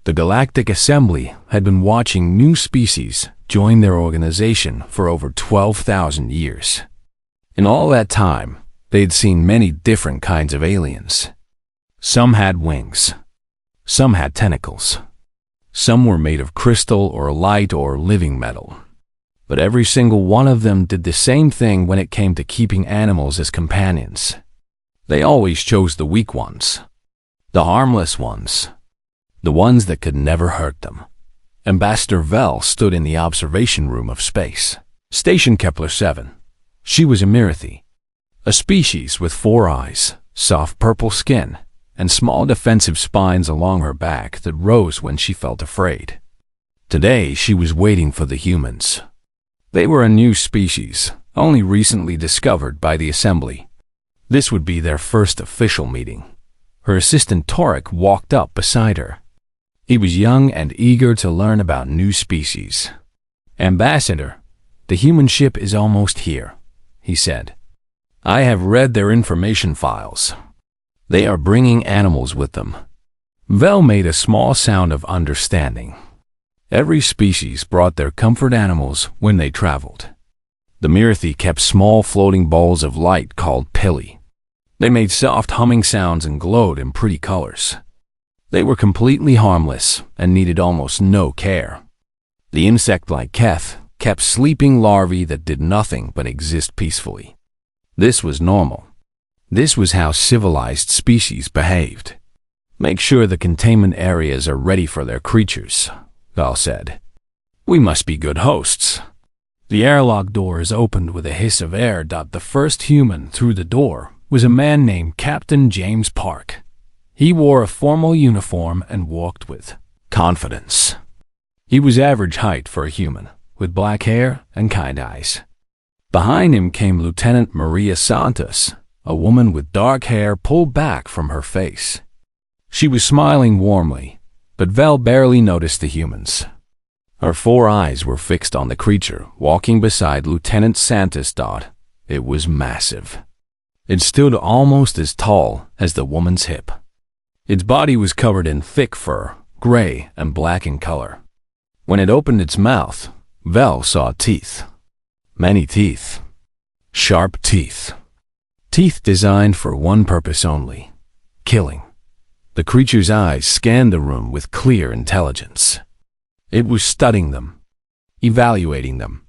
The Galactic Assembly had been watching new species join their organization for over 12,000 years. In all that time, they'd seen many different kinds of aliens. Some had wings. Some had tentacles. Some were made of crystal or light or living metal. But every single one of them did the same thing when it came to keeping animals as companions. They always chose the weak ones, the harmless ones, the ones that could never hurt them. Ambassador Vel stood in the observation room of space. Station Kepler 7. She was a Mirithi, a species with 4 eyes, soft purple skin, and small defensive spines along her back that rose when she felt afraid. Today she was waiting for the humans. They were a new species, only recently discovered by the Assembly. This would be their first official meeting. Her assistant Torek walked up beside her. He was young and eager to learn about new species. "Ambassador, the human ship is almost here," he said. "I have read their information files. They are bringing animals with them." Vel made a small sound of understanding. Every species brought their comfort animals when they traveled. The Mirithi kept small floating balls of light called pili. They made soft humming sounds and glowed in pretty colors. They were completely harmless and needed almost no care. The insect-like Keth kept sleeping larvae that did nothing but exist peacefully. This was normal. This was how civilized species behaved. "Make sure the containment areas are ready for their creatures," Val said. "We must be good hosts." The airlock doors opened with a hiss of air. The first human through the door was a man named Captain James Park. He wore a formal uniform and walked with confidence. He was average height for a human, with black hair and kind eyes. Behind him came Lieutenant Maria Santos, a woman with dark hair pulled back from her face. She was smiling warmly, but Vel barely noticed the humans. Her 4 eyes were fixed on the creature walking beside Lieutenant Santos. It was massive. It stood almost as tall as the woman's hip. Its body was covered in thick fur, gray and black in color. When it opened its mouth, Vel saw teeth. Many teeth. Sharp teeth. Teeth designed for one purpose only: killing. The creature's eyes scanned the room with clear intelligence. It was studying them, evaluating them,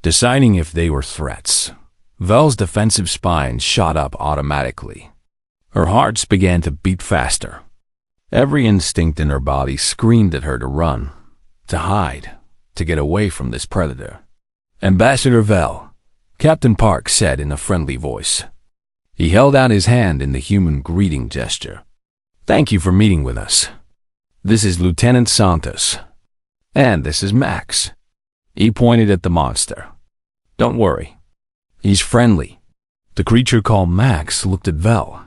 deciding if they were threats. Vel's defensive spine shot up automatically. Her heart began to beat faster. Every instinct in her body screamed at her to run, to hide, to get away from this predator. "Ambassador Vel," Captain Park said in a friendly voice. He held out his hand in the human greeting gesture. "Thank you for meeting with us. This is Lieutenant Santos. And this is Max." He pointed at the monster. "Don't worry. He's friendly." The creature called Max looked at Vel.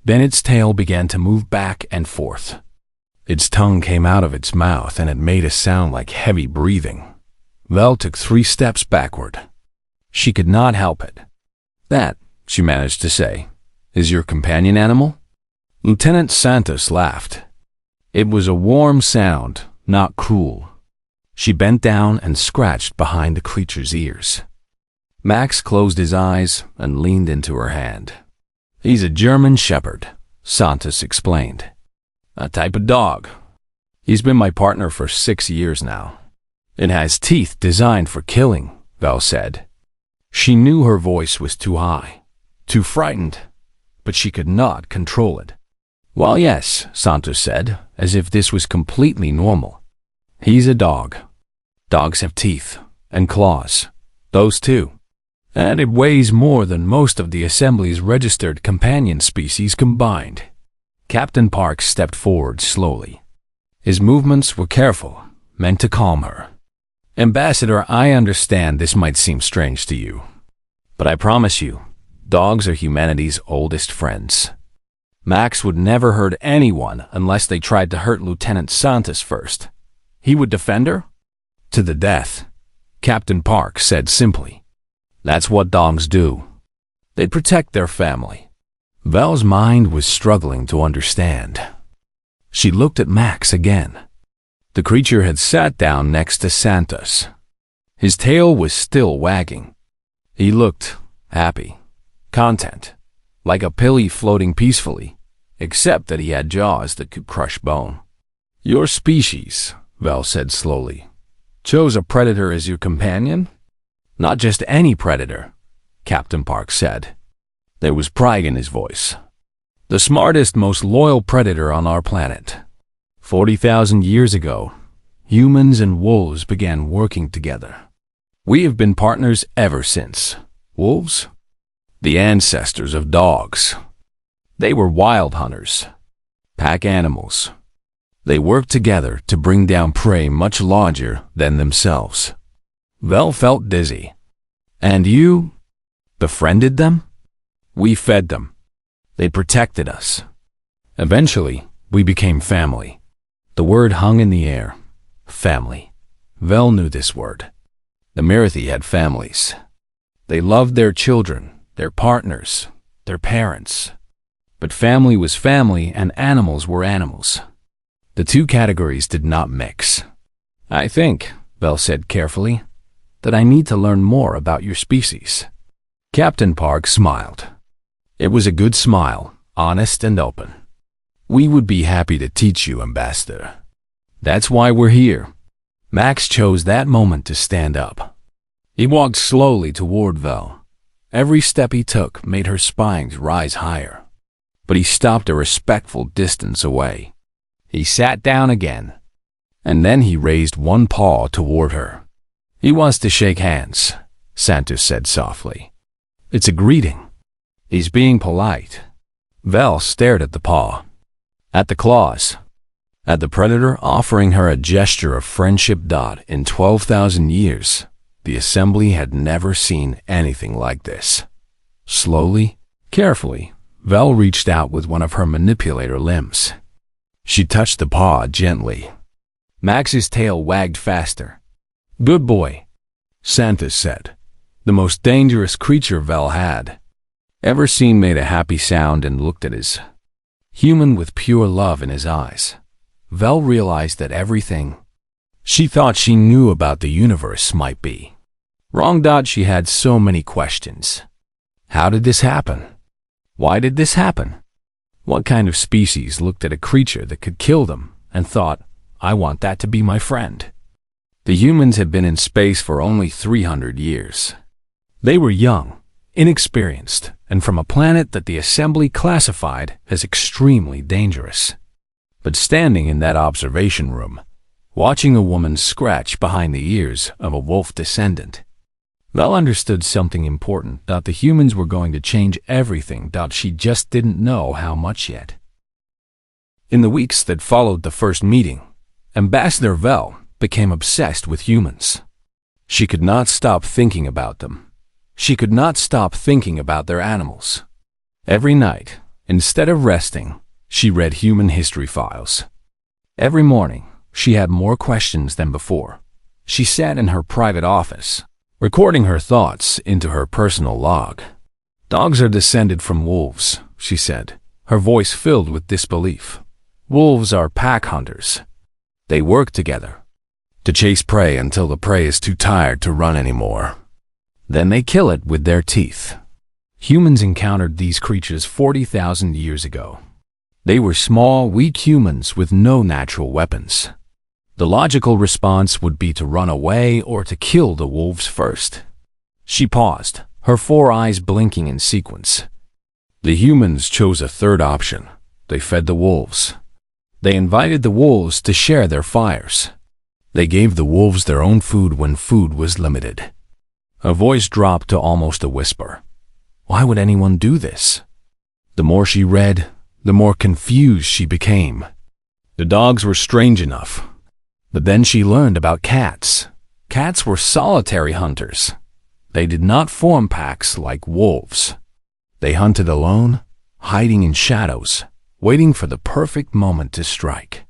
Then its tail began to move back and forth. Its tongue came out of its mouth and it made a sound like heavy breathing. Vel took 3 steps backward. She could not help it. "That," she managed to say, "is your companion animal?" Lieutenant Santos laughed. It was a warm sound, not cruel. She bent down and scratched behind the creature's ears. Max closed his eyes and leaned into her hand. "He's a German Shepherd," Santos explained. "A type of dog. He's been my partner for 6 years now." "It has teeth designed for killing," Val said. She knew her voice was too high, too frightened, but she could not control it. "Well, yes," Santos said, as if this was completely normal. "He's a dog. Dogs have teeth and claws. Those too. And it weighs more than most of the Assembly's registered companion species combined." Captain Park stepped forward slowly. His movements were careful, meant to calm her. "Ambassador, I understand this might seem strange to you, but I promise you, dogs are humanity's oldest friends. Max would never hurt anyone unless they tried to hurt Lieutenant Santos first. He would defend her? To the death," Captain Park said simply. "That's what dogs do. They protect their family." Vel's mind was struggling to understand. She looked at Max again. The creature had sat down next to Santa's. His tail was still wagging. He looked happy, content, like a pilly floating peacefully, except that he had jaws that could crush bone. Your species, Vel said slowly, chose a predator as your companion? Not just any predator, Captain Park said. There was pride in his voice. The smartest, most loyal predator on our planet. 40,000 years ago, humans and wolves began working together. We have been partners ever since. Wolves? The ancestors of dogs. They were wild hunters, pack animals. They worked together to bring down prey much larger than themselves. Vel felt dizzy. And you befriended them? We fed them. They protected us. Eventually, we became family. The word hung in the air. Family. Vel knew this word. The Marathi had families. They loved their children, their partners, their parents. But family was family and animals were animals. The two categories did not mix. I think, Vel said carefully, that I need to learn more about your species. Captain Park smiled. It was a good smile, honest and open. We would be happy to teach you, Ambassador. That's why we're here. Max chose that moment to stand up. He walked slowly toward Vel. Every step he took made her spines rise higher. But he stopped a respectful distance away. He sat down again, and then he raised one paw toward her. He wants to shake hands, Santos said softly. It's a greeting. He's being polite. Vel stared at the paw, at the claws, at the predator offering her a gesture of friendship. In 12,000 years, the assembly had never seen anything like this. Slowly, carefully, Vel reached out with one of her manipulator limbs. She touched the paw gently. Max's tail wagged faster. Good boy, Santos said. The most dangerous creature Vel had ever seen made a happy sound and looked at his human with pure love in his eyes. Vel realized that everything she thought she knew about the universe might be wrong. She had so many questions. How did this happen? Why did this happen? What kind of species looked at a creature that could kill them and thought, I want that to be my friend? The humans had been in space for only 300 years. They were young, inexperienced, and from a planet that the Assembly classified as extremely dangerous. But standing in that observation room, watching a woman scratch behind the ears of a wolf descendant, Vel understood something important. The humans were going to change everything. She just didn't know how much yet. In the weeks that followed the first meeting, Ambassador Vel became obsessed with humans. She could not stop thinking about them. She could not stop thinking about their animals. Every night, instead of resting, she read human history files. Every morning, she had more questions than before. She sat in her private office, recording her thoughts into her personal log. Dogs are descended from wolves, she said, her voice filled with disbelief. Wolves are pack hunters. They work together to chase prey until the prey is too tired to run anymore. Then they kill it with their teeth. Humans encountered these creatures 40,000 years ago. They were small, weak humans with no natural weapons. The logical response would be to run away or to kill the wolves first. She paused, her 4 eyes blinking in sequence. The humans chose a third option. They fed the wolves. They invited the wolves to share their fires. They gave the wolves their own food when food was limited. Her voice dropped to almost a whisper. Why would anyone do this? The more she read, the more confused she became. The dogs were strange enough. But then she learned about cats. Cats were solitary hunters. They did not form packs like wolves. They hunted alone, hiding in shadows, waiting for the perfect moment to strike.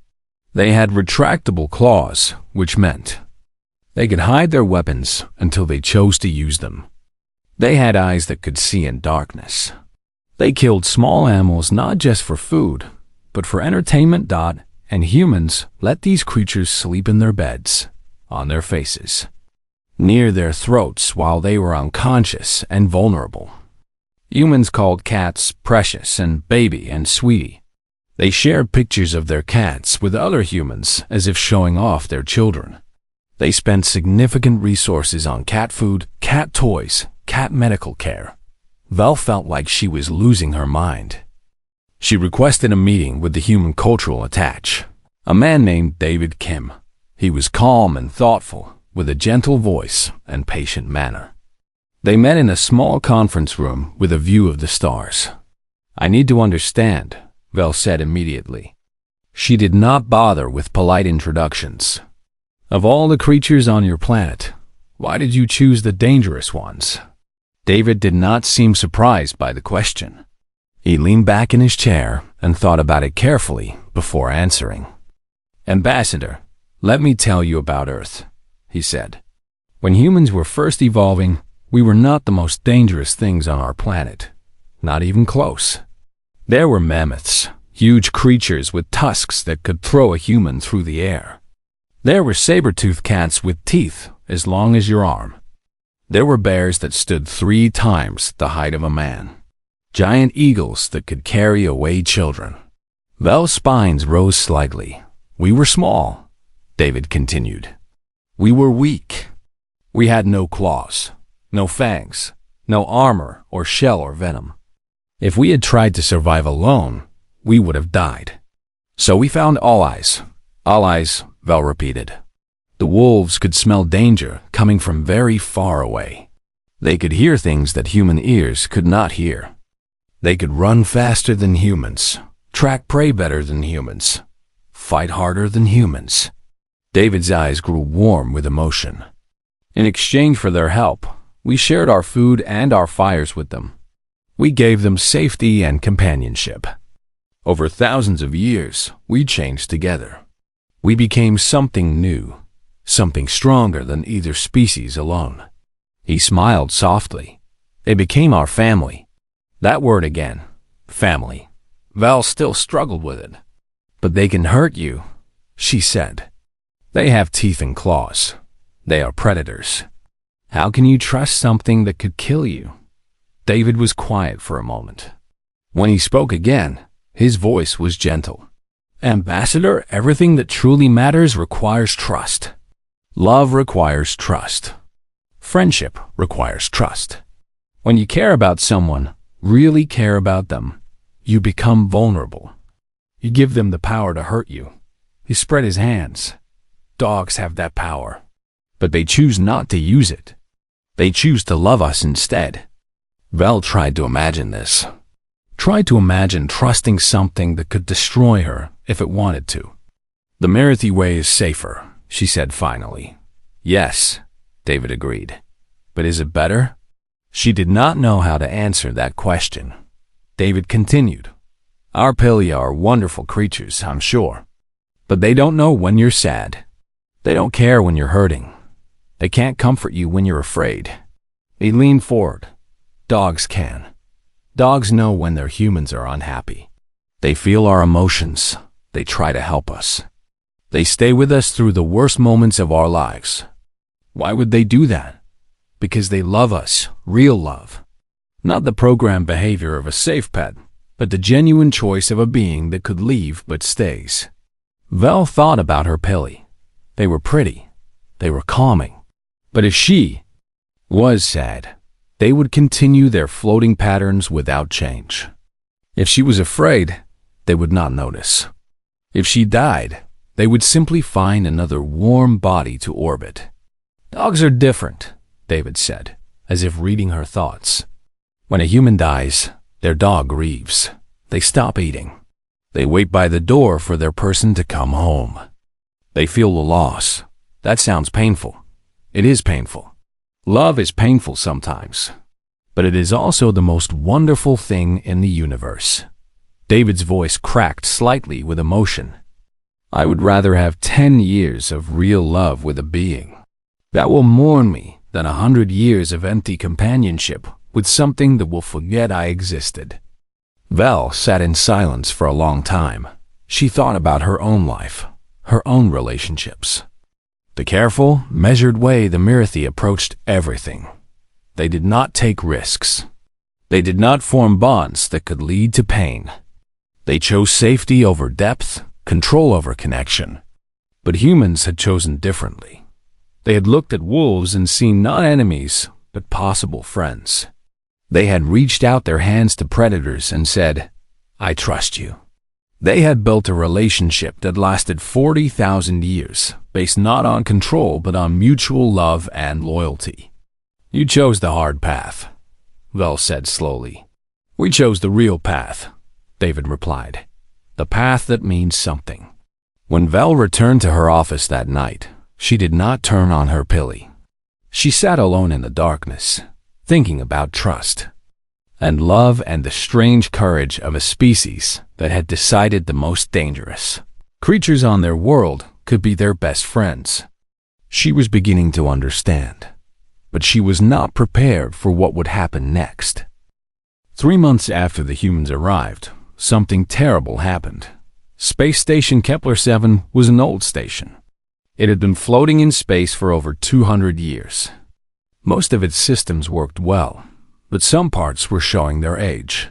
They had retractable claws, which meant they could hide their weapons until they chose to use them. They had eyes that could see in darkness. They killed small animals not just for food, but for entertainment. and humans let these creatures sleep in their beds, on their faces, near their throats while they were unconscious and vulnerable. Humans called cats precious and baby and sweetie. They shared pictures of their cats with other humans as if showing off their children. They spent significant resources on cat food, cat toys, cat medical care. Vel felt like she was losing her mind. She requested a meeting with the human cultural attach, a man named David Kim. He was calm and thoughtful, with a gentle voice and patient manner. They met in a small conference room with a view of the stars. "I need to understand," Vel said immediately. She did not bother with polite introductions. "Of all the creatures on your planet, why did you choose the dangerous ones?" David did not seem surprised by the question. He leaned back in his chair and thought about it carefully before answering. "Ambassador, let me tell you about Earth," he said. "When humans were first evolving, we were not the most dangerous things on our planet. Not even close. There were mammoths, huge creatures with tusks that could throw a human through the air. There were saber-toothed cats with teeth as long as your arm. There were bears that stood 3 times the height of a man. Giant eagles that could carry away children." Vel's spines rose slightly. "We were small," David continued. "We were weak. We had no claws, no fangs, no armor or shell or venom. If we had tried to survive alone, we would have died. So we found allies." "Allies," Vel repeated. "The wolves could smell danger coming from very far away. They could hear things that human ears could not hear. They could run faster than humans, track prey better than humans, fight harder than humans." David's eyes grew warm with emotion. "In exchange for their help, we shared our food and our fires with them. We gave them safety and companionship. Over thousands of years, we changed together. We became something new, something stronger than either species alone." He smiled softly. "They became our family." That word again, family. Val still struggled with it. "But they can hurt you," she said. "They have teeth and claws. They are predators. How can you trust something that could kill you?" David was quiet for a moment. When he spoke again, his voice was gentle. "Ambassador, everything that truly matters requires trust. Love requires trust. Friendship requires trust. When you care about someone, really care about them, you become vulnerable. You give them the power to hurt you." He spread his hands. "Dogs have that power, but they choose not to use it. They choose to love us instead." Vel tried to imagine this. Tried to imagine trusting something that could destroy her if it wanted to. "The Merithy way is safer," she said finally. "Yes," David agreed. "But is it better?" She did not know how to answer that question. David continued. "Our Pilia are wonderful creatures, I'm sure. But they don't know when you're sad. They don't care when you're hurting. They can't comfort you when you're afraid." He leaned forward. "Dogs can. Dogs know when their humans are unhappy. They feel our emotions. They try to help us. They stay with us through the worst moments of our lives. Why would they do that? Because they love us, real love. Not the programmed behavior of a safe pet, but the genuine choice of a being that could leave but stays." Vel thought about her Pilly. They were pretty. They were calming. But if she was sad, they would continue their floating patterns without change. If she was afraid, they would not notice. If she died, they would simply find another warm body to orbit. "Dogs are different," David said, as if reading her thoughts. "When a human dies, their dog grieves. They stop eating. They wait by the door for their person to come home. They feel the loss. That sounds painful. It is painful. Love is painful sometimes. But it is also the most wonderful thing in the universe." David's voice cracked slightly with emotion. "I would rather have 10 years of real love with a being that will mourn me than 100 years of empty companionship with something that will forget I existed." Vel sat in silence for a long time. She thought about her own life, her own relationships. The careful, measured way the Mirathi approached everything. They did not take risks. They did not form bonds that could lead to pain. They chose safety over depth, control over connection. But humans had chosen differently. They had looked at wolves and seen not enemies, but possible friends. They had reached out their hands to predators and said, "I trust you." They had built a relationship that lasted 40,000 years, based not on control but on mutual love and loyalty. "You chose the hard path," Vel said slowly. "We chose the real path," David replied. "The path that means something." When Vel returned to her office that night, she did not turn on her pilly. She sat alone in the darkness, thinking about trust and love and the strange courage of a species that had decided the most dangerous creatures on their world could be their best friends. She was beginning to understand, but she was not prepared for what would happen next. 3 months after the humans arrived, something terrible happened. Space Station Kepler-7 was an old station. It had been floating in space for over 200 years. Most of its systems worked well, but some parts were showing their age.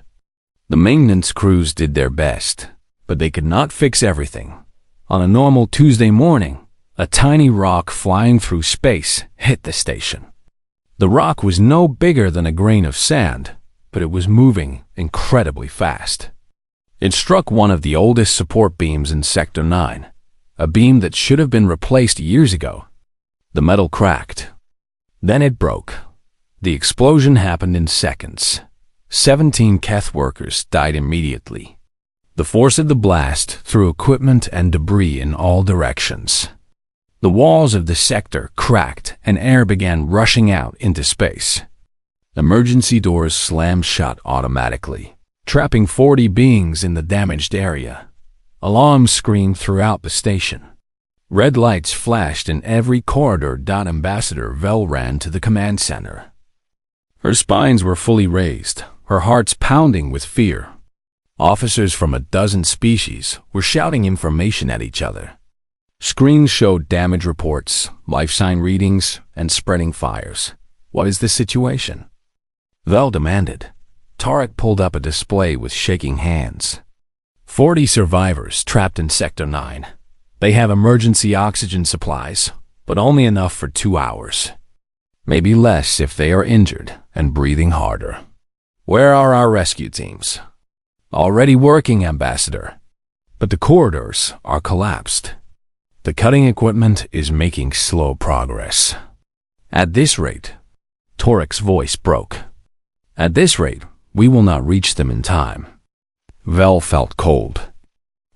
The maintenance crews did their best, but they could not fix everything. On a normal Tuesday morning, a tiny rock flying through space hit the station. The rock was no bigger than a grain of sand, but it was moving incredibly fast. It struck one of the oldest support beams in Sector 9, a beam that should have been replaced years ago. The metal cracked. Then it broke. The explosion happened in seconds. 17 Keth workers died immediately. The force of the blast threw equipment and debris in all directions. The walls of the sector cracked and air began rushing out into space. Emergency doors slammed shut automatically, trapping 40 beings in the damaged area. Alarms screamed throughout the station. Red lights flashed in every corridor. Ambassador Vel ran to the command center. Her spines were fully raised, her heart's pounding with fear. Officers from a dozen species were shouting information at each other. Screens showed damage reports, life sign readings, and spreading fires. "What is the situation?" Vel demanded. Tarek pulled up a display with shaking hands. 40 survivors trapped in Sector 9. They have emergency oxygen supplies, but only enough for 2 hours. Maybe less if they are injured and breathing harder. "Where are our rescue teams?" "Already working, Ambassador. But the corridors are collapsed. The cutting equipment is making slow progress. At this rate," Torek's voice broke. "At this rate, we will not reach them in time." Vel felt cold.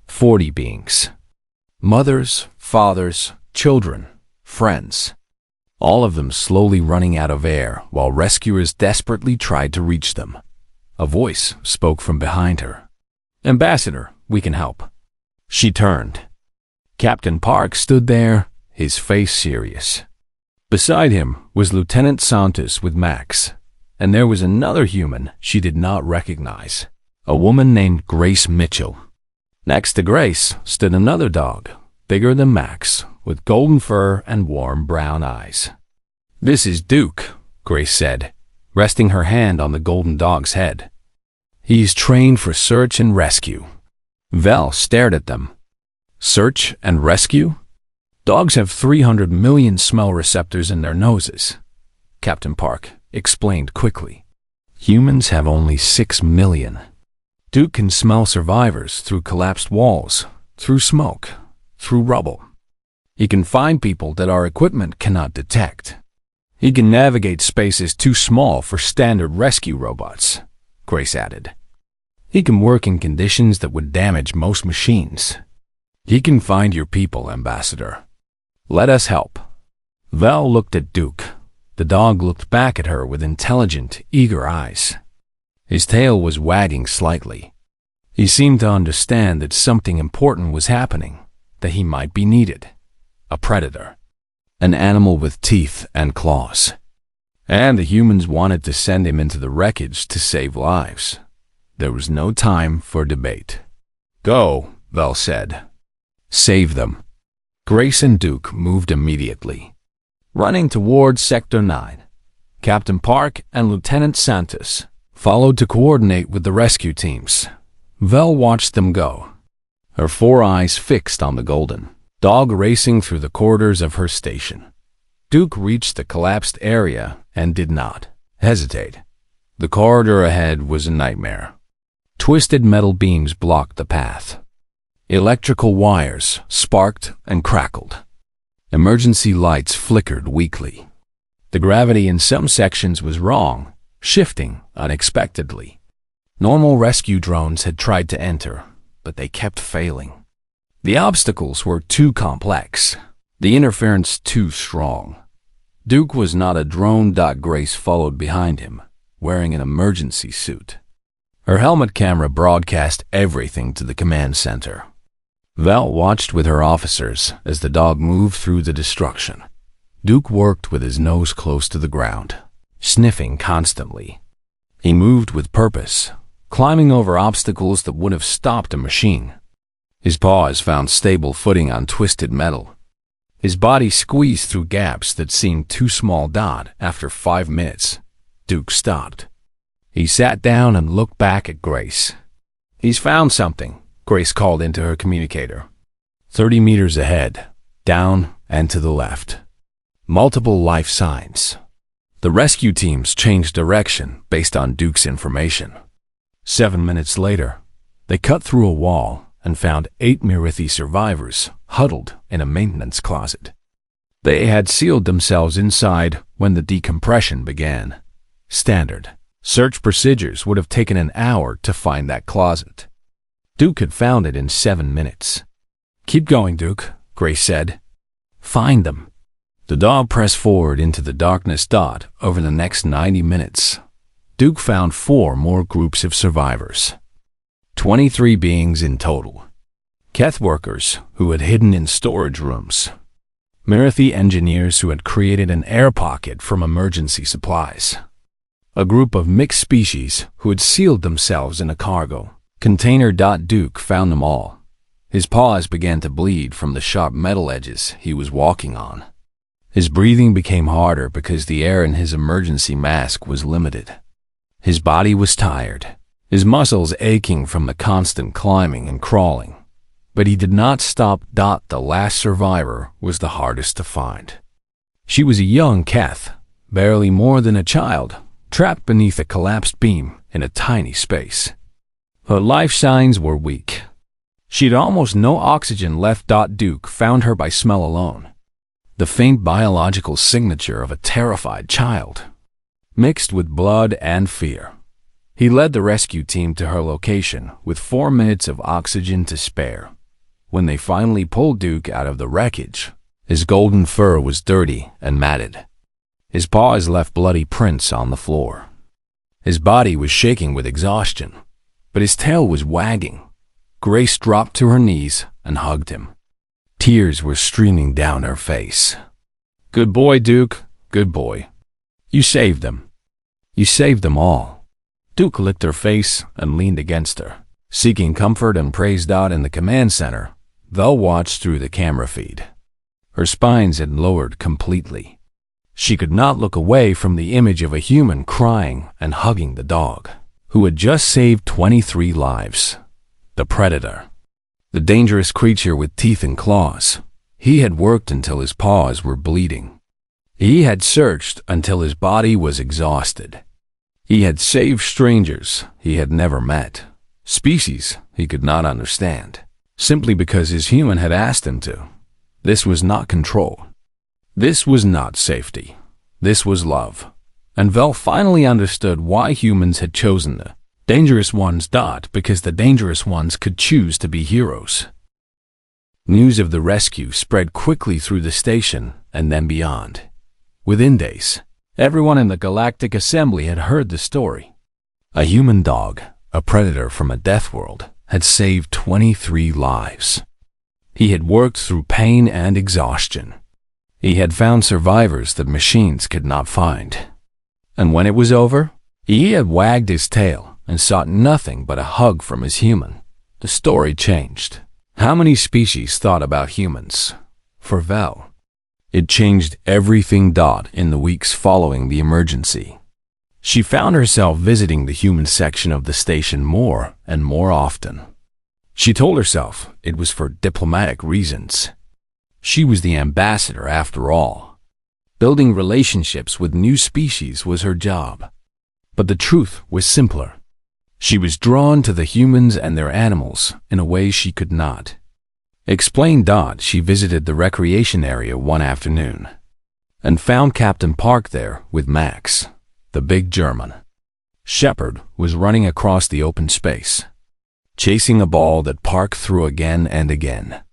40 beings. Mothers, fathers, children, friends. All of them slowly running out of air while rescuers desperately tried to reach them. A voice spoke from behind her. "Ambassador, we can help." She turned. Captain Park stood there, his face serious. Beside him was Lieutenant Santos with Max, and there was another human she did not recognize, a woman named Grace Mitchell. Next to Grace stood another dog, bigger than Max, with golden fur and warm brown eyes. "This is Duke," Grace said, resting her hand on the golden dog's head. "He's trained for search and rescue." Vel stared at them. Search and rescue? Dogs have 300 million smell receptors in their noses, Captain Park explained quickly. Humans have only 6 million. Duke can smell survivors through collapsed walls, through smoke, through rubble. He can find people that our equipment cannot detect. He can navigate spaces too small for standard rescue robots, Grace added. He can work in conditions that would damage most machines. He can find your people, Ambassador. Let us help. Vel looked at Duke. The dog looked back at her with intelligent, eager eyes. His tail was wagging slightly. He seemed to understand that something important was happening, that he might be needed. A predator. An animal with teeth and claws. And the humans wanted to send him into the wreckage to save lives. There was no time for debate. "Go," Vel said. Save them. Grace and Duke moved immediately, running towards Sector 9. Captain Park and Lieutenant Santos followed to coordinate with the rescue teams. Vel watched them go, her 4 eyes fixed on the golden dog racing through the corridors of her station. Duke reached the collapsed area and did not hesitate. The corridor ahead was a nightmare. Twisted metal beams blocked the path. Electrical wires sparked and crackled. Emergency lights flickered weakly. The gravity in some sections was wrong, shifting unexpectedly. Normal rescue drones had tried to enter, but they kept failing. The obstacles were too complex, the interference too strong. Duke was not a drone. Grace followed behind him, wearing an emergency suit. Her helmet camera broadcast everything to the command center. Val watched with her officers as the dog moved through the destruction. Duke worked with his nose close to the ground, sniffing constantly. He moved with purpose, climbing over obstacles that would have stopped a machine. His paws found stable footing on twisted metal. His body squeezed through gaps that seemed too small. After 5 minutes, Duke stopped. He sat down and looked back at Grace. He's found something, Grace called into her communicator. 30 meters ahead, down and to the left. Multiple life signs. The rescue teams changed direction based on Duke's information. 7 minutes later, they cut through a wall and found 8 Mirithi survivors huddled in a maintenance closet. They had sealed themselves inside when the decompression began. Standard search procedures would have taken an hour to find that closet. Duke had found it in 7 minutes. Keep going, Duke, Grace said. Find them. The dog pressed forward into the darkness. Over the next 90 minutes, Duke found 4 more groups of survivors. 23 beings in total. Keth workers who had hidden in storage rooms. Mirithi engineers who had created an air pocket from emergency supplies. A group of mixed species who had sealed themselves in a cargo container. Duke found them all. His paws began to bleed from the sharp metal edges he was walking on. His breathing became harder because the air in his emergency mask was limited. His body was tired, his muscles aching from the constant climbing and crawling. But he did not stop. The last survivor was the hardest to find. She was a young Keth, barely more than a child, trapped beneath a collapsed beam in a tiny space. Her life signs were weak. She had almost no oxygen left. Duke found her by smell alone. The faint biological signature of a terrified child, mixed with blood and fear. He led the rescue team to her location with 4 minutes of oxygen to spare. When they finally pulled Duke out of the wreckage, his golden fur was dirty and matted. His paws left bloody prints on the floor. His body was shaking with exhaustion, but his tail was wagging. Grace dropped to her knees and hugged him. Tears were streaming down her face. Good boy, Duke. Good boy. You saved them. You saved them all. Duke licked her face and leaned against her, seeking comfort and praise. In the command center, Vel watched through the camera feed. Her spines had lowered completely. She could not look away from the image of a human crying and hugging the dog, who had just saved 23 lives. The predator. The dangerous creature with teeth and claws. He had worked until his paws were bleeding. He had searched until his body was exhausted. He had saved strangers he had never met, species he could not understand, simply because his human had asked him to. This was not control. This was not safety. This was love. And Vel finally understood why humans had chosen the dangerous ones. Because the dangerous ones could choose to be heroes. News of the rescue spread quickly through the station and then beyond. Within days, everyone in the Galactic Assembly had heard the story. A human dog, a predator from a death world, had saved 23 lives. He had worked through pain and exhaustion. He had found survivors that machines could not find. And when it was over, he had wagged his tail and sought nothing but a hug from his human. The story changed. How many species thought about humans? For Vel, it changed everything. In the weeks following the emergency, she found herself visiting the human section of the station more and more often. She told herself it was for diplomatic reasons. She was the ambassador after all. Building relationships with new species was her job. But the truth was simpler. She was drawn to the humans and their animals in a way she could not explain. She visited the recreation area one afternoon and found Captain Park there with Max, the big German shepherd, was running across the open space, chasing a ball that Park threw again and again.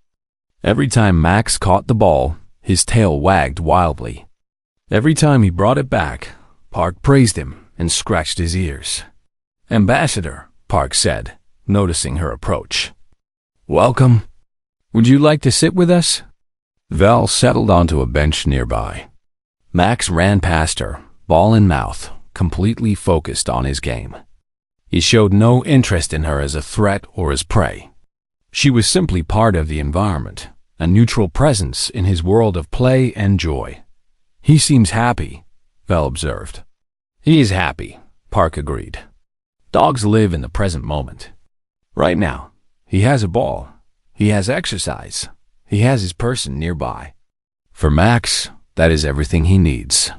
Every time Max caught the ball, his tail wagged wildly. Every time he brought it back, Park praised him and scratched his ears. "Ambassador," Park said, noticing her approach. "Welcome. Would you like to sit with us?" Vel settled onto a bench nearby. Max ran past her, ball in mouth, completely focused on his game. He showed no interest in her as a threat or as prey. She was simply part of the environment, a neutral presence in his world of play and joy. "He seems happy," Vel observed. "He is happy," Park agreed. "Dogs live in the present moment. Right now, he has a ball. He has exercise. He has his person nearby. For Max, that is everything he needs."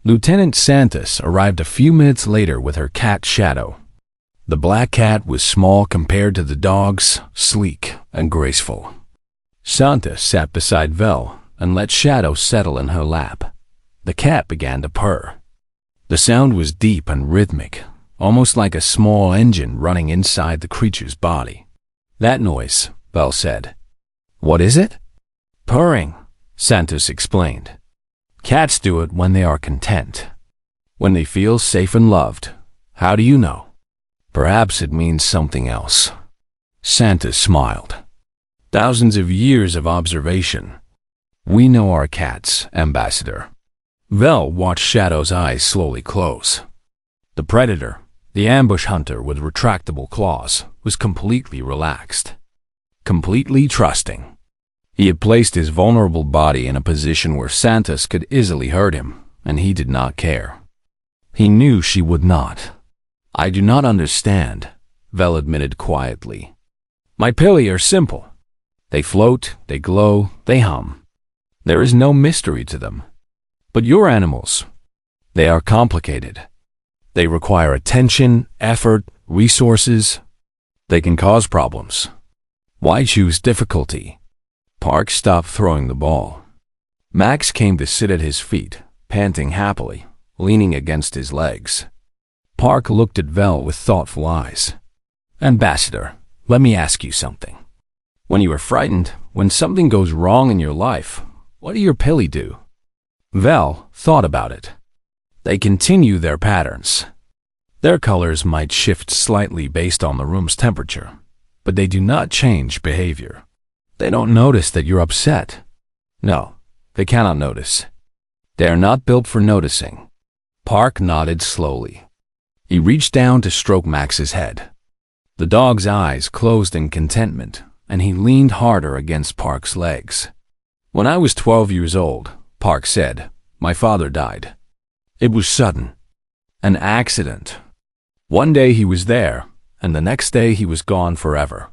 Lieutenant Santos arrived a few minutes later with her cat Shadow. The black cat was small compared to the dogs, sleek and graceful. Santos sat beside Vel and let Shadow settle in her lap. The cat began to purr. The sound was deep and rhythmic, almost like a small engine running inside the creature's body. "That noise," Vel said. "What is it?" "Purring," Santos explained. "Cats do it when they are content, when they feel safe and loved. How do you know?" "Perhaps it means something else." Santos smiled. "Thousands of years of observation. We know our cats, Ambassador." Vel watched Shadow's eyes slowly close. The predator, the ambush hunter with retractable claws, was completely relaxed, completely trusting. He had placed his vulnerable body in a position where Santos could easily hurt him, and he did not care. He knew she would not. "I do not understand," Vel admitted quietly. "My pili are simple. They float, they glow, they hum. There is no mystery to them. But your animals, they are complicated. They require attention, effort, resources. They can cause problems. Why choose difficulty?" Park stopped throwing the ball. Max came to sit at his feet, panting happily, leaning against his legs. Park looked at Vel with thoughtful eyes. "Ambassador, let me ask you something. When you are frightened, when something goes wrong in your life, what do your pili do?" Vel thought about it. They continue their patterns. Their colors might shift slightly based on the room's temperature, but they do not change behavior. They don't notice that you're upset. No, they cannot notice. They are not built for noticing. Park nodded slowly. He reached down to stroke Max's head. The dog's eyes closed in contentment, and he leaned harder against Park's legs. "When I was 12 years old," Park said, "my father died. It was sudden. An accident. One day he was there, and the next day he was gone forever."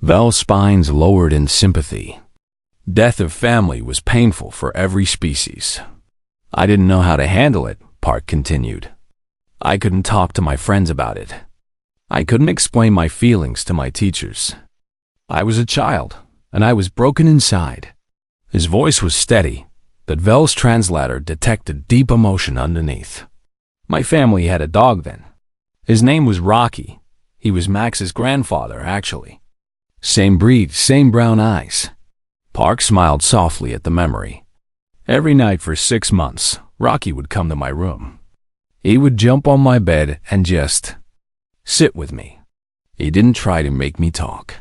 Vel's spines lowered in sympathy. Death of family was painful for every species. "I didn't know how to handle it," Park continued. "I couldn't talk to my friends about it. I couldn't explain my feelings to my teachers. I was a child, and I was broken inside." His voice was steady, but Vel's translator detected deep emotion underneath. "My family had a dog then. His name was Rocky. He was Max's grandfather, actually. Same breed, same brown eyes." Park smiled softly at the memory. "Every night for 6 months, Rocky would come to my room. He would jump on my bed and just sit with me. He didn't try to make me talk.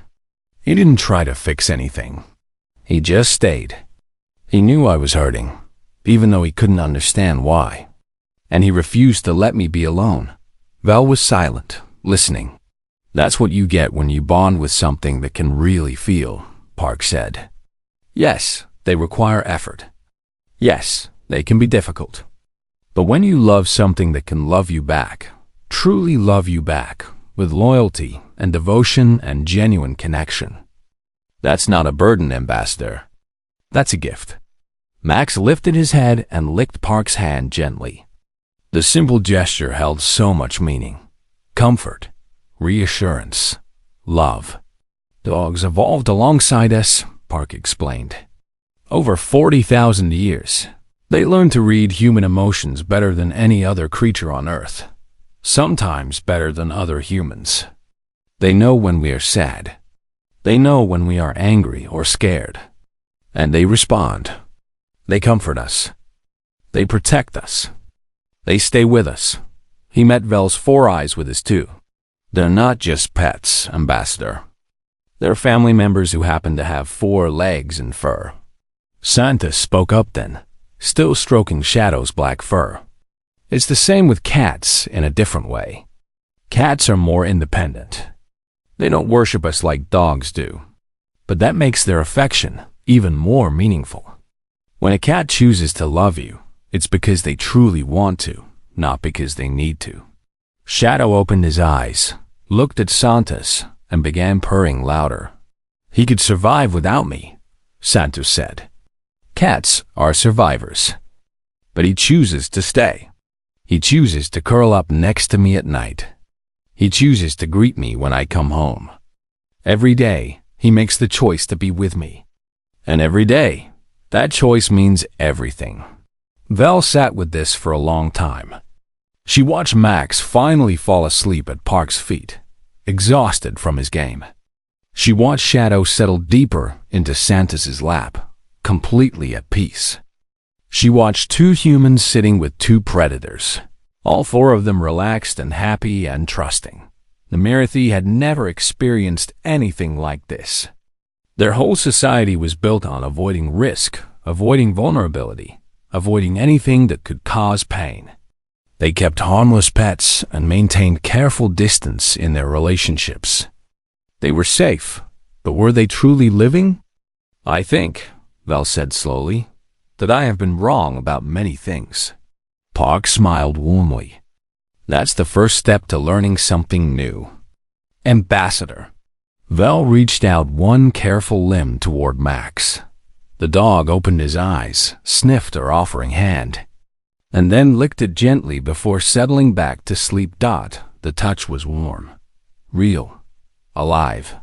He didn't try to fix anything. He just stayed. He knew I was hurting, even though he couldn't understand why. And he refused to let me be alone." Vel was silent, listening. That's what you get when you bond with something that can really feel, Park said. Yes, they require effort. Yes, they can be difficult. But when you love something that can love you back, truly love you back, with loyalty and devotion and genuine connection, that's not a burden, Ambassador. That's a gift. Max lifted his head and licked Park's hand gently. The simple gesture held so much meaning. Comfort, reassurance, love. Dogs evolved alongside us, Park explained. Over 40,000 years. They learned to read human emotions better than any other creature on Earth. Sometimes better than other humans. They know when we are sad. They know when we are angry or scared. And they respond. They comfort us. They protect us. They stay with us. He met Vel's 4 eyes with his 2. They're not just pets, Ambassador. They're family members who happen to have 4 legs and fur. Santa spoke up then, still stroking Shadow's black fur. It's the same with cats in a different way. Cats are more independent. They don't worship us like dogs do. But that makes their affection even more meaningful. When a cat chooses to love you, it's because they truly want to, not because they need to. Shadow opened his eyes, looked at Santos, and began purring louder. He could survive without me, Santos said. Cats are survivors. But he chooses to stay. He chooses to curl up next to me at night. He chooses to greet me when I come home. Every day, he makes the choice to be with me. And every day, that choice means everything. Vel sat with this for a long time. She watched Max finally fall asleep at Park's feet, exhausted from his game. She watched Shadow settle deeper into Santos's lap, completely at peace. She watched 2 humans sitting with 2 predators, all 4 of them relaxed and happy and trusting. The Marathi had never experienced anything like this. Their whole society was built on avoiding risk, avoiding vulnerability, avoiding anything that could cause pain. They kept harmless pets and maintained careful distance in their relationships. They were safe, but were they truly living? I think, Vel said slowly, that I have been wrong about many things. Park smiled warmly. That's the first step to learning something new. Ambassador. Vel reached out one careful limb toward Max. The dog opened his eyes, sniffed her offering hand, and then licked it gently before settling back to sleep. The touch was warm, real, alive.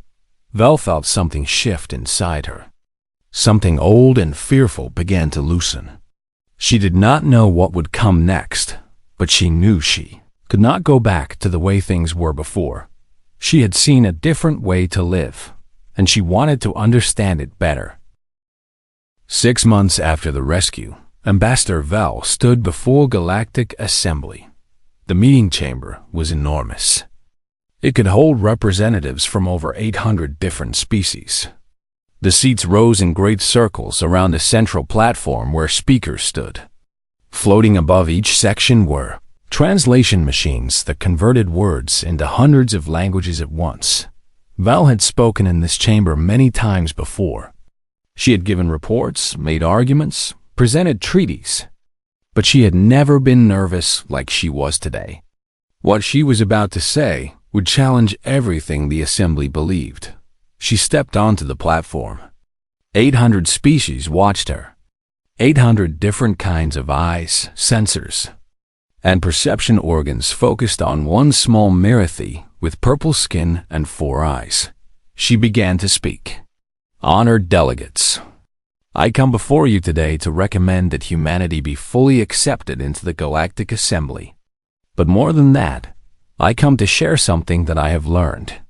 Vel felt something shift inside her. Something old and fearful began to loosen. She did not know what would come next, but she knew she could not go back to the way things were before. She had seen a different way to live, and she wanted to understand it better. 6 months after the rescue, Ambassador Vel stood before Galactic Assembly. The meeting chamber was enormous. It could hold representatives from over 800 different species. The seats rose in great circles around a central platform where speakers stood. Floating above each section were translation machines that converted words into hundreds of languages at once. Vel had spoken in this chamber many times before. She had given reports, made arguments, presented treaties. But she had never been nervous like she was today. What she was about to say would challenge everything the assembly believed. She stepped onto the platform. 800 species watched her. 800 different kinds of eyes, sensors, and perception organs focused on one small Marathi with purple skin and 4 eyes. She began to speak. Honored delegates, I come before you today to recommend that humanity be fully accepted into the Galactic Assembly. But more than that, I come to share something that I have learned.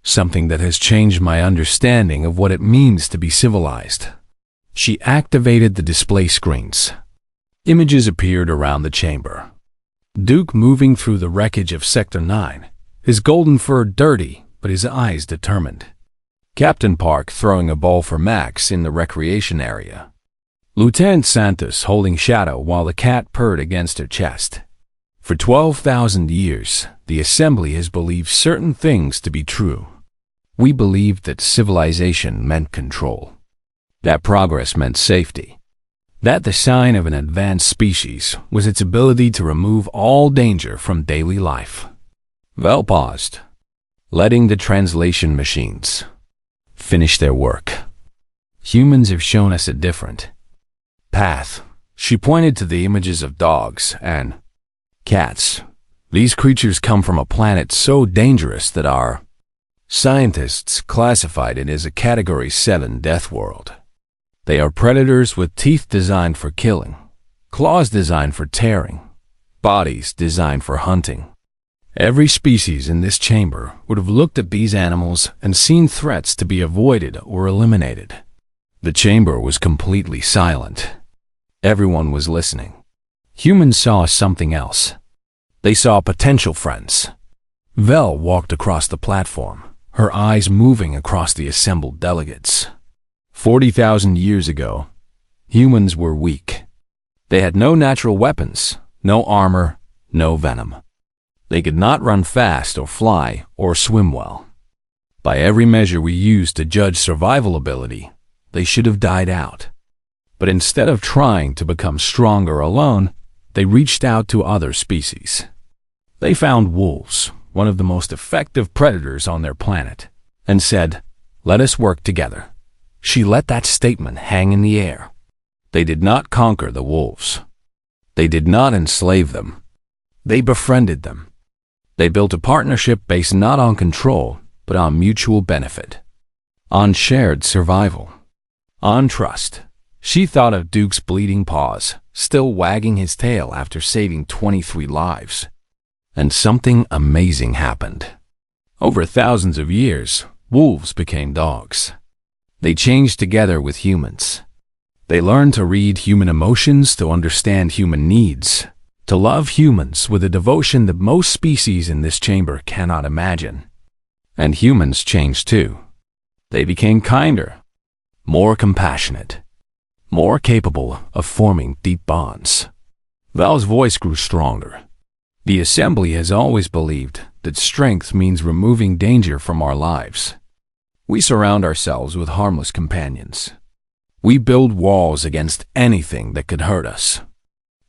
Something that has changed my understanding of what it means to be civilized. She activated the display screens. Images appeared around the chamber. Duke moving through the wreckage of Sector 9, his golden fur dirty, but his eyes determined. Captain Park throwing a ball for Max in the recreation area. Lieutenant Santos holding Shadow while the cat purred against her chest. For 12,000 years, the Assembly has believed certain things to be true. We believed that civilization meant control, that progress meant safety, that the sign of an advanced species was its ability to remove all danger from daily life. Val paused, letting the translation machines finish their work. Humans have shown us a different path. She pointed to the images of dogs and cats. These creatures come from a planet so dangerous that our scientists classified it as a Category 7 death world. They are predators with teeth designed for killing, claws designed for tearing, bodies designed for hunting. Every species in this chamber would have looked at these animals and seen threats to be avoided or eliminated. The chamber was completely silent. Everyone was listening. Humans saw something else. They saw potential friends. Vel walked across the platform, her eyes moving across the assembled delegates. 40,000 years ago, humans were weak. They had no natural weapons, no armor, no venom. They could not run fast or fly or swim well. By every measure we used to judge survival ability, they should have died out. But instead of trying to become stronger alone, they reached out to other species. They found wolves, one of the most effective predators on their planet, and said, "Let us work together." She let that statement hang in the air. They did not conquer the wolves. They did not enslave them. They befriended them. They built a partnership based not on control, but on mutual benefit, on shared survival, on trust. She thought of Duke's bleeding paws, still wagging his tail after saving 23 lives. And something amazing happened. Over thousands of years, wolves became dogs. They changed together with humans. They learned to read human emotions, to understand human needs, to love humans with a devotion that most species in this chamber cannot imagine. And humans changed too. They became kinder, more compassionate, more capable of forming deep bonds. Val's voice grew stronger. The Assembly has always believed that strength means removing danger from our lives. We surround ourselves with harmless companions. We build walls against anything that could hurt us.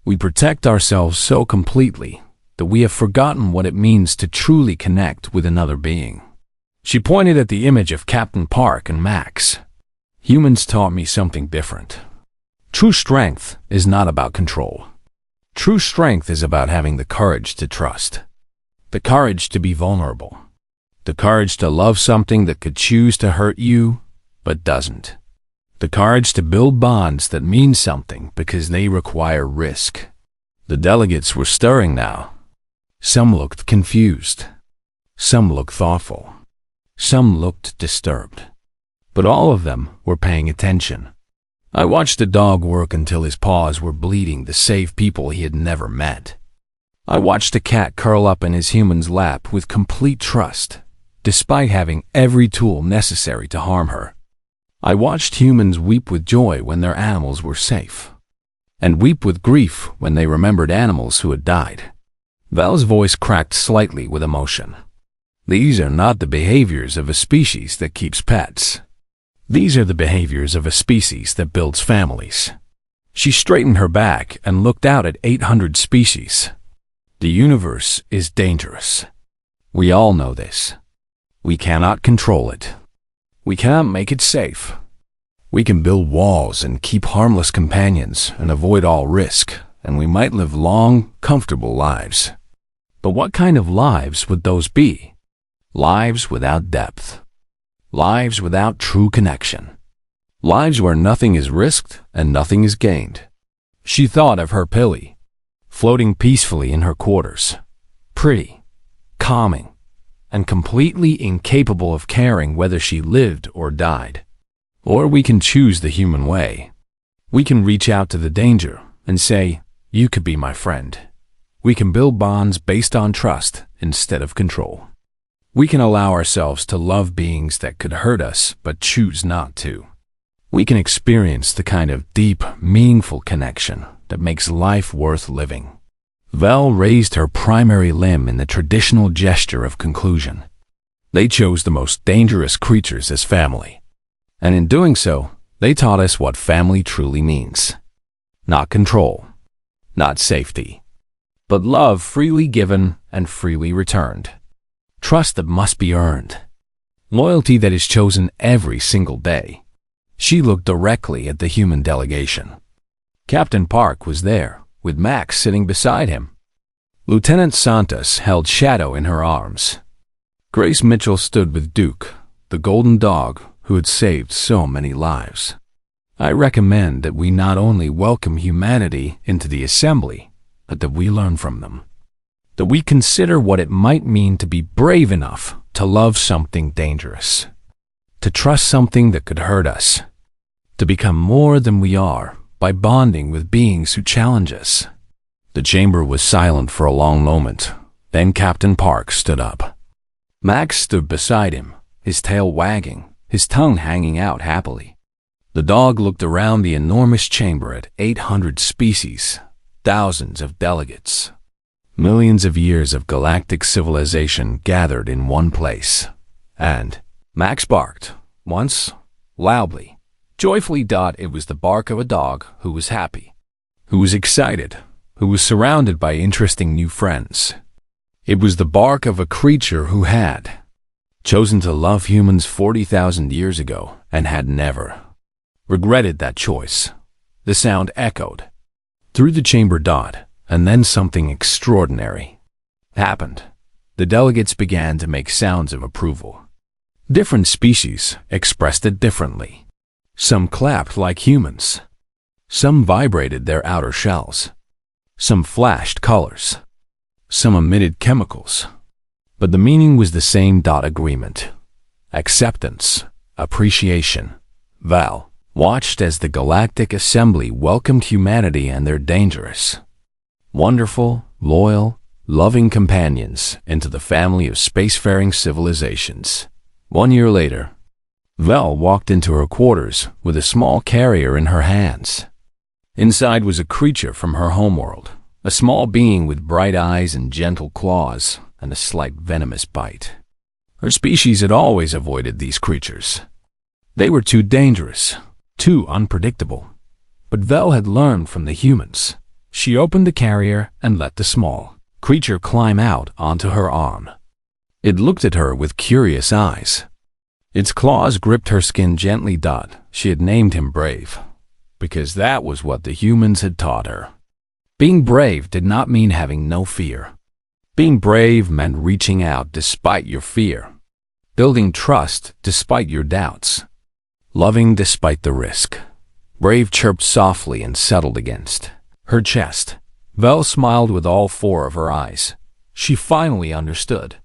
We protect ourselves so completely that we have forgotten what it means to truly connect with another being. She pointed at the image of Captain Park and Max. Humans taught me something different. True strength is not about control. True strength is about having the courage to trust, the courage to be vulnerable, the courage to love something that could choose to hurt you but doesn't, the courage to build bonds that mean something because they require risk. The delegates were stirring now. Some looked confused. Some looked thoughtful. Some looked disturbed. But all of them were paying attention. I watched the dog work until his paws were bleeding to save people he had never met. I watched the cat curl up in his human's lap with complete trust, despite having every tool necessary to harm her. I watched humans weep with joy when their animals were safe, and weep with grief when they remembered animals who had died. Val's voice cracked slightly with emotion. These are not the behaviors of a species that keeps pets. These are the behaviors of a species that builds families. She straightened her back and looked out at 800 species. The universe is dangerous. We all know this. We cannot control it. We cannot make it safe. We can build walls and keep harmless companions and avoid all risk, and we might live long, comfortable lives. But what kind of lives would those be? Lives without depth. Lives without true connection. Lives where nothing is risked and nothing is gained. She thought of her Pilly, floating peacefully in her quarters, pretty, calming, and completely incapable of caring whether she lived or died. Or we can choose the human way. We can reach out to the danger and say, "You could be my friend." We can build bonds based on trust instead of control. We can allow ourselves to love beings that could hurt us but choose not to. We can experience the kind of deep, meaningful connection that makes life worth living. Vel raised her primary limb in the traditional gesture of conclusion. They chose the most dangerous creatures as family. And in doing so, they taught us what family truly means. Not control, not safety, but love freely given and freely returned. Trust that must be earned. Loyalty that is chosen every single day. She looked directly at the human delegation. Captain Park was there, with Max sitting beside him. Lieutenant Santos held Shadow in her arms. Grace Mitchell stood with Duke, the golden dog who had saved so many lives. I recommend that we not only welcome humanity into the assembly, but that we learn from them. That we consider what it might mean to be brave enough to love something dangerous. To trust something that could hurt us. To become more than we are by bonding with beings who challenge us. The chamber was silent for a long moment. Then Captain Park stood up. Max stood beside him, his tail wagging, his tongue hanging out happily. The dog looked around the enormous chamber at 800 species, thousands of delegates. Millions of years of galactic civilization gathered in one place. And Max barked, once, loudly, joyfully. It was the bark of a dog who was happy, who was excited, who was surrounded by interesting new friends. It was the bark of a creature who had chosen to love humans 40,000 years ago and had never regretted that choice. The sound echoed through the chamber. And then something extraordinary happened. The delegates began to make sounds of approval. Different species expressed it differently. Some clapped like humans. Some vibrated their outer shells. Some flashed colors. Some emitted chemicals. But the meaning was the same. Agreement, acceptance, appreciation. Val watched as the Galactic Assembly welcomed humanity and their dangerous, wonderful, loyal, loving companions into the family of spacefaring civilizations. 1 year later, Vel walked into her quarters with a small carrier in her hands. Inside was a creature from her homeworld, a small being with bright eyes and gentle claws and a slight venomous bite. Her species had always avoided these creatures. They were too dangerous, too unpredictable. But Vel had learned from the humans. She opened the carrier and let the small creature climb out onto her arm. It looked at her with curious eyes. Its claws gripped her skin gently. She had named him Brave, because that was what the humans had taught her. Being brave did not mean having no fear. Being brave meant reaching out despite your fear, building trust despite your doubts, loving despite the risk. Brave chirped softly and settled against her chest. Vel smiled with all four of her eyes. She finally understood.